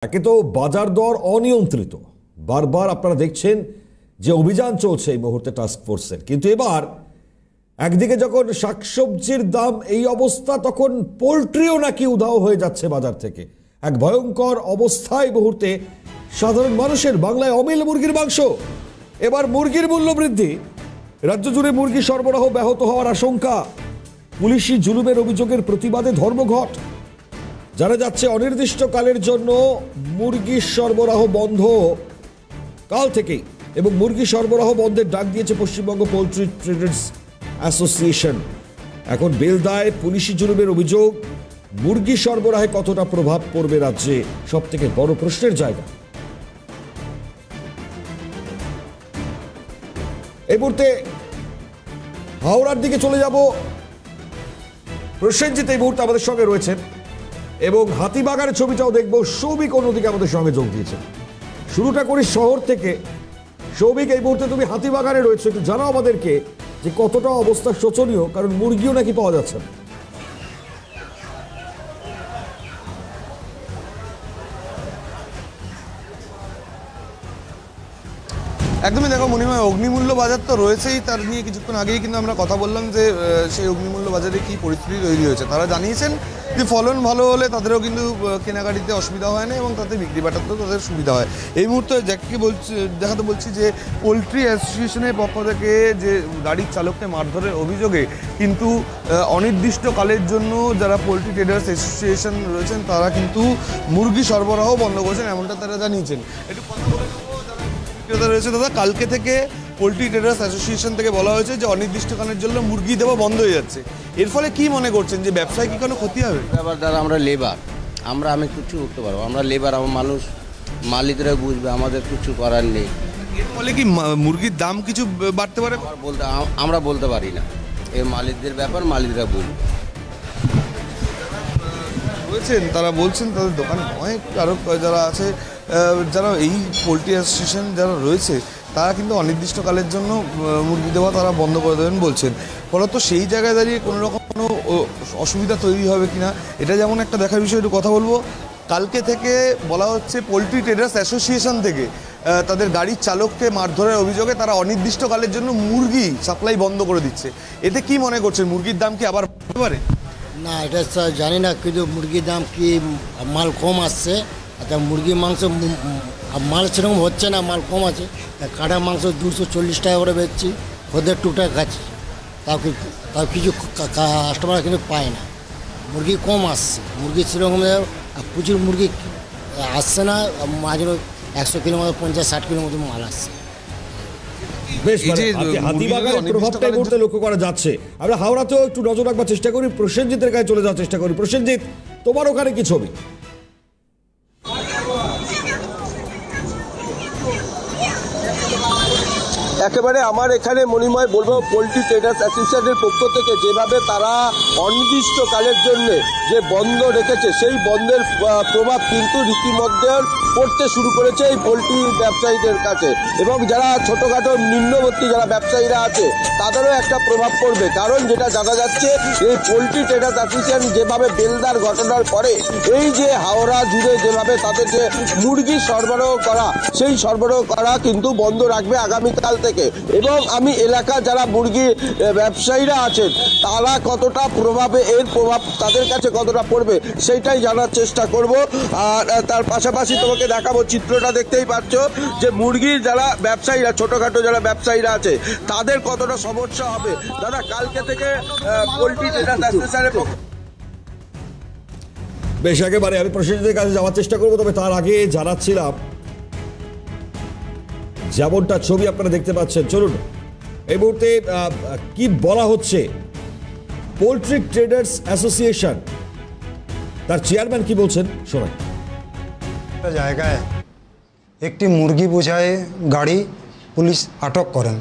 একে তো বাজার দর অনিয়ন্ত্রিত, বারবার আপনারা দেখছেন যে অভিযান চলছে এই মুহূর্তে টাস্ক ফোর্সের। কিন্তু এবার একদিকে যখন শাকসবজির দাম এই অবস্থা, তখন পোলট্রিও নাকি উধাও হয়ে যাচ্ছে বাজার থেকে। এক ভয়ঙ্কর অবস্থায় মুহূর্তে সাধারণ মানুষের। বাংলায় অমিল মুরগির মাংস, এবার মুরগির মূল্য বৃদ্ধি, রাজ্য জুড়ে মুরগি সরবরাহ ব্যাহত হওয়ার আশঙ্কা, পুলিশি জুলুমের অভিযোগের প্রতিবাদে ধর্মঘট, জানা যাচ্ছে অনির্দিষ্টকালের জন্য মুরগি সরবরাহ বন্ধ কাল থেকেই, এবং মুরগি সরবরাহ বন্ধের ডাক দিয়েছে পশ্চিমবঙ্গ পোলট্রি ট্রেডার্স অ্যাসোসিয়েশন। এখন বেলদায় পুলিশি জুলুমের অভিযোগ, মুরগি সরবরাহে কতটা প্রভাব পড়বে রাজ্যে, সব থেকে বড় প্রশ্নের জায়গা। এই মুহূর্তে হাওড়ার দিকে চলে যাব। প্রসেনজিৎ এই মুহূর্তে আমাদের সঙ্গে রয়েছেন এবং হাতিবাগানের ছবিটাও দেখবো। সৌভিক অন্যদিকে আমাদের সঙ্গে যোগ দিয়েছেন। শুরুটা করি শহর থেকে। সৌভিক, এই মুহূর্তে তুমি হাতিবাগানে রয়েছে, একটু জানাও আমাদেরকে যে কতটা অবস্থা শোচনীয়, কারণ মুরগিও নাকি পাওয়া যাচ্ছে না। একদমই দেখো মনিময়, অগ্নিমূল্য বাজার তো রয়েছেই, তার নিয়ে কিছুক্ষণ আগেই কিন্তু আমরা কথা বললাম যে সেই অগ্নিমূল্য বাজারে কী পরিস্থিতি তৈরি হয়েছে। তারা জানিয়েছেন যে ফলন ভালো হলে তাদেরও কিন্তু কেনাকাটিতে অসুবিধা হয় না এবং তাতে বিক্রি বাটাতেও তাদের সুবিধা হয়। এই মুহূর্তে দেখাতে বলছি যে পোলট্রি অ্যাসোসিয়েশনের পক্ষ থেকে যে গাড়ির চালককে মারধরের অভিযোগে কিন্তু অনির্দিষ্টকালের জন্য যারা পোলট্রি ট্রেডার্স অ্যাসোসিয়েশন রয়েছেন তারা কিন্তু মুরগি সরবরাহ বন্ধ করেছেন, এমনটা তারা জানিয়েছেন। একটু কথা বলে রয়েছে দাদা, কালকে থেকে পোলট্রি ট্রেডার্স অ্যাসোসিয়েশন থেকে বলা হয়েছে যে অনির্দিষ্টকালের জন্য মুরগি দেওয়া বন্ধ হয়ে যাচ্ছে। এর ফলে কি মনে করছেন যে ব্যবসায় কি কোনো ক্ষতি হবে? আবার দাদা আমরা লেবার, আমি কিছু করতে পারবো, আমরা লেবার, আমার মানুষ, মালিকরা বুঝবে, আমাদের কিছু করার নেই। এর ফলে কি মুরগির দাম কিছু বাড়তে পারে? আমরা বলতে পারি না, এর মালিকদের ব্যাপার, মালিকরা বুঝবে। রয়েছেন তারা বলছেন তাদের দোকানে অনেক আরও যারা আছে, যারা এই পোলট্রি অ্যাসোসিয়েশন যারা রয়েছে তারা কিন্তু অনির্দিষ্টকালের জন্য মুরগি দেওয়া তারা বন্ধ করে দেবেন বলছেন। ফলত সেই জায়গায় দাঁড়িয়ে কোনো রকম কোনো অসুবিধা তৈরি হবে কিনা এটা যেমন একটা দেখার বিষয়। একটু কথা বলবো, কালকে থেকে বলা হচ্ছে পোলট্রি ট্রেডার্স অ্যাসোসিয়েশন থেকে তাদের গাড়ির চালককে মারধরের অভিযোগে তারা অনির্দিষ্টকালের জন্য মুরগি সাপ্লাই বন্ধ করে দিচ্ছে। এতে কি মনে করছেন, মুরগির দাম কি আবার বাড়তে পারে? না, এটা জানি না, কিন্তু মুরগির দাম কি মাল কম আসছে। আচ্ছা, মুরগির মাংস মাল সেরকম হচ্ছে না, মাল কম আছে। কাটা মাংস 240 টাকা করে বেচছি, ওদের টুকটাক খাচ্ছি, তাও কিছু কাস্টমার কিন্তু পায় না। মুরগি কম আসছে, মুরগি সেরকম প্রচুর মুরগি আসছে না। মাঝে 100 কিলো মতো 50-60 কিলো মতো মাল আসছে। হাতিবাগানের প্রভাবটা এই মুহূর্তে লক্ষ্য করা যাচ্ছে। আমরা হাওড়াতেও একটু নজর রাখবার চেষ্টা করি, প্রসেনজিতের কাছে চলে যাওয়ার চেষ্টা করি। প্রসেনজিৎ, তোমার ওখানে কি ছবি? একেবারে আমার এখানে মনিময় বলবো, পোলট্রি ট্রেডার্স অ্যাসোসিয়েশনের পক্ষ থেকে যেভাবে তারা অনির্দিষ্টকালের জন্য যে বন্ধ রেখেছে, সেই বন্ধের প্রভাব কিন্তু রীতিমধ্যে পড়তে শুরু করেছে এই পোলট্রি ব্যবসায়ীদের কাছে, এবং যারা ছোটোখাটো নিম্নবর্তী যারা ব্যবসায়ীরা আছে তাদেরও একটা প্রভাব পড়বে। কারণ যেটা জানা যাচ্ছে, এই পোলট্রি ট্রেডার্স অ্যাসোসিয়েশন যেভাবে বেলদার ঘটনার পরে এই যে হাওড়া জুড়ে যেভাবে তাদের যে মুরগি সরবরাহ করা, সেই সরবরাহ করা কিন্তু বন্ধ রাখবে আগামীকাল থেকে। এবং আমি এলাকা যারা মুরগি ব্যবসায়ীরা আছেন তারা কতটা এর প্রভাব তাদের কাছে কতটা পড়বে সেইটাই জানার চেষ্টা করব। আর তার পাশাপাশি তোমাকে দেখাবো, চিত্রটা দেখতেই পাচ্ছ যে মুরগির যারা ব্যবসায়ীরা, ছোটখাটো যারা ব্যবসায়ীরা আছে তাদের কতটা সমস্যা হবে। দাদা, কালকে থেকে পোলট্রি ট্রেডার্স অ্যাসোসিয়েশনের বেশ, একেবারে আমি প্রসেনজিতের কাছে যাওয়ার চেষ্টা করবো, তবে তার আগে জানাচ্ছিলাম যেমনটা ছবি আপনারা দেখতে পাচ্ছেন। চলুন, এই মুহূর্তে কি বলা হচ্ছে পোলট্রি ট্রেডার্স অ্যাসোসিয়েশন, তার চেয়ারম্যান কি বলছেন শোনাই। জায়গায় একটি মুরগি বোঝাই গাড়ি পুলিশ আটক করেন।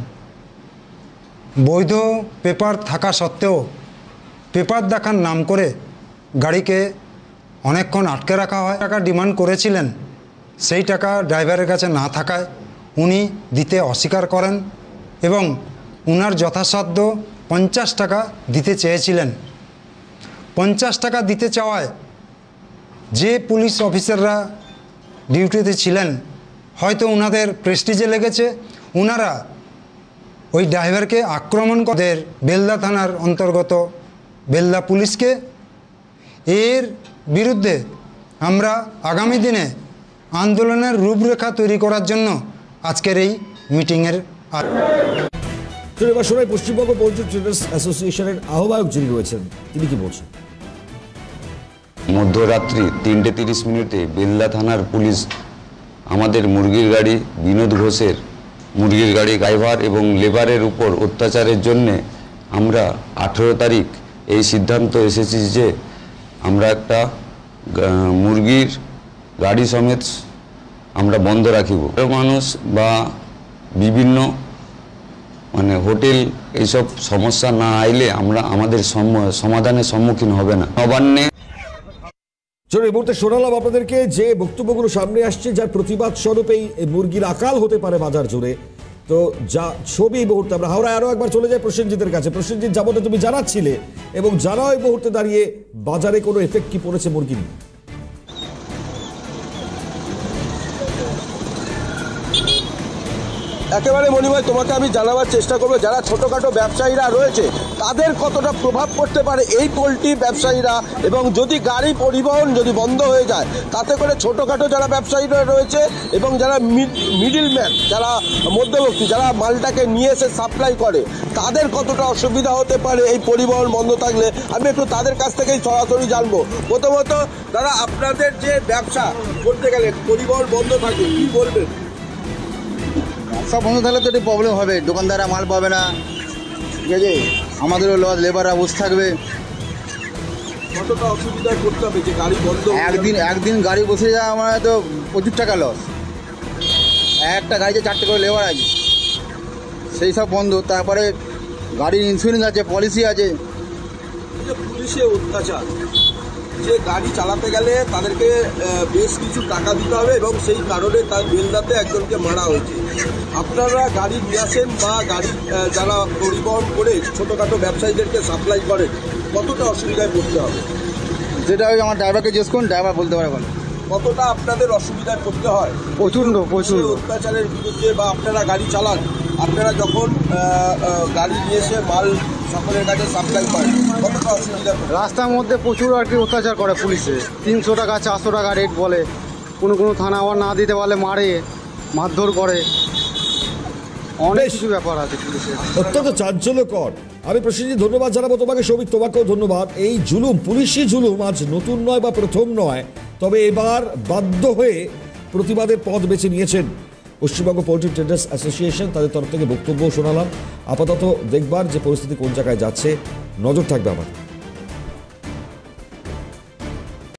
বৈধ পেপার থাকা সত্ত্বেও পেপার দেখার নাম করে গাড়িকে অনেকক্ষণ আটকে রাখা হয়। টাকা ডিমান্ড করেছিলেন, সেই টাকা ড্রাইভারের কাছে না থাকায় উনি দিতে অস্বীকার করেন এবং উনার যথাসাধ্য 50 টাকা দিতে চেয়েছিলেন। 50 টাকা দিতে চাওয়ায় যে পুলিশ অফিসাররা ডিউটিতে ছিলেন, হয়তো ওনাদের প্রেস্টিজে লেগেছে, ওনারা ওই ড্রাইভারকে আক্রমণ করে বেলদা থানার অন্তর্গত বেলদা পুলিশকে। এর বিরুদ্ধে আমরা আগামী দিনে আন্দোলনের রূপরেখা তৈরি করার জন্য আজকের এই মিটিংয়ের এবার শোনাই পশ্চিমবঙ্গ পোল্ট্রি ট্রেডার্স অ্যাসোসিয়েশনের আহ্বায়ক যিনি রয়েছেন তিনি কি বলছেন। মধ্যরাত্রি 3:30 বেলদা থানার পুলিশ আমাদের মুরগির গাড়ি বিনোদ ঘোষের মুরগির গাড়ি ড্রাইভার এবং লেবারের উপর অত্যাচারের জন্যে আমরা 18 তারিখ এই সিদ্ধান্ত এসেছি যে আমরা একটা মুরগির গাড়ি সমেত আমরা বন্ধ রাখিব। মানুষ বা বিভিন্ন হোটেল এইসব সমস্যা না আইলে আমরা আমাদের সমাধানের সম্মুখীন হবে না। নবান্নে চলো এই মুহূর্তে শোনালাম আপনাদেরকে যে বক্তব্যগুলো সামনে আসছে, যার প্রতিবাদ স্বরূপেই মুরগির আকাল হতে পারে বাজার জুড়ে। তো যা ছবি এই মুহূর্তে আমরা হাওড়ায় আরও একবার চলে যাই প্রসেনজিতের কাছে। প্রসেনজিৎ, যাবতে তুমি জানাচ্ছিলে এবং জানাও এই মুহূর্তে দাঁড়িয়ে বাজারে কোনো এফেক্ট কি পড়েছে মুরগি নিয়ে? একেবারে মনিময়, তোমাকে আমি জানাবার চেষ্টা করবো যারা ছোটোখাটো ব্যবসায়ীরা রয়েছে তাদের কতটা প্রভাব পড়তে পারে এই পোলট্রি ব্যবসায়ীরা, এবং যদি গাড়ি পরিবহন যদি বন্ধ হয়ে যায় তাতে করে ছোটোখাটো যারা ব্যবসায়ীরা রয়েছে এবং যারা মিডিলম্যান, যারা মধ্যবর্তী, যারা মালটাকে নিয়ে এসে সাপ্লাই করে তাদের কতটা অসুবিধা হতে পারে এই পরিবহন বন্ধ থাকলে। আমি একটু তাদের কাছ থেকেই সরাসরি জানবো। প্রথমত দাদা, আপনাদের যে ব্যবসা করতে গেলে পরিবহন বন্ধ থাকে, কী বলবেন? সব বন্ধ থাকলে তো একটু প্রবলেম হবে, দোকানদাররা মাল পাবে না, ঠিক আছে, আমাদেরও লস, লেবাররা বসে থাকবে। কতটা অসুবিধায় পড়তে হবে যে গাড়ি বন্ধ? একদিন গাড়ি বসে যাওয়া আমার তো প্রচুর টাকা লস। একটা গাড়িতে 4টে করে লেবার আছে, সেই সব বন্ধ। তারপরে গাড়ির ইন্স্যুরেন্স আছে, পলিসি আছে। পুলিশে অত্যাচার, যে গাড়ি চালাতে গেলে তাদেরকে বেশ কিছু টাকা দিতে হবে এবং সেই কারণে তার বেলদাতে একজনকে মারা হয়েছে। আপনারা গাড়ি নিয়ে আসেন বা গাড়ি যারা পরিবহন করে ছোটোখাটো ব্যবসায়ীদেরকে সাপ্লাই করেন, কতটা অসুবিধায় পড়তে হবে? যেটা ওই আমার ড্রাইভারকে জিজ্ঞেস করুন, ড্রাইভার বলতে পারে ভালো। কতটা আপনাদের অসুবিধায় পড়তে হয়? প্রচুর অত্যাচারের বিরুদ্ধে বা আপনারা গাড়ি চালান, আপনারা যখন গাড়ি নিয়ে এসে মাল সকলের কাছে সাপ্লাই করেন, কতটা অসুবিধা? রাস্তার মধ্যে প্রচুর আর কি অত্যাচার করে পুলিশে। 300 টাকা 400 টাকা রেট বলে, কোনো থানা আবার না দিতে পারলে মারে, মারধর করে, অনেক কিছু ব্যাপার আছে পুলিশের। অত্যন্ত চাঞ্চল্যকর। আমি প্রসেনজিৎ ধন্যবাদ জানাবো তোমাকে, সৌমিক তোমাকেও ধন্যবাদ। এই জুলুম, পুলিশি জুলুম আজ নতুন নয় বা প্রথম নয়, তবে এবার বাধ্য হয়ে প্রতিবাদের পথ বেছে নিয়েছেন পশ্চিমবঙ্গ পোল্ট্রি ট্রেডার্স অ্যাসোসিয়েশন। তাদের তরফ থেকে বক্তব্য শোনালাম। আপাতত দেখবার যে পরিস্থিতি কোন জায়গায় যাচ্ছে, নজর থাকবে আমাদের।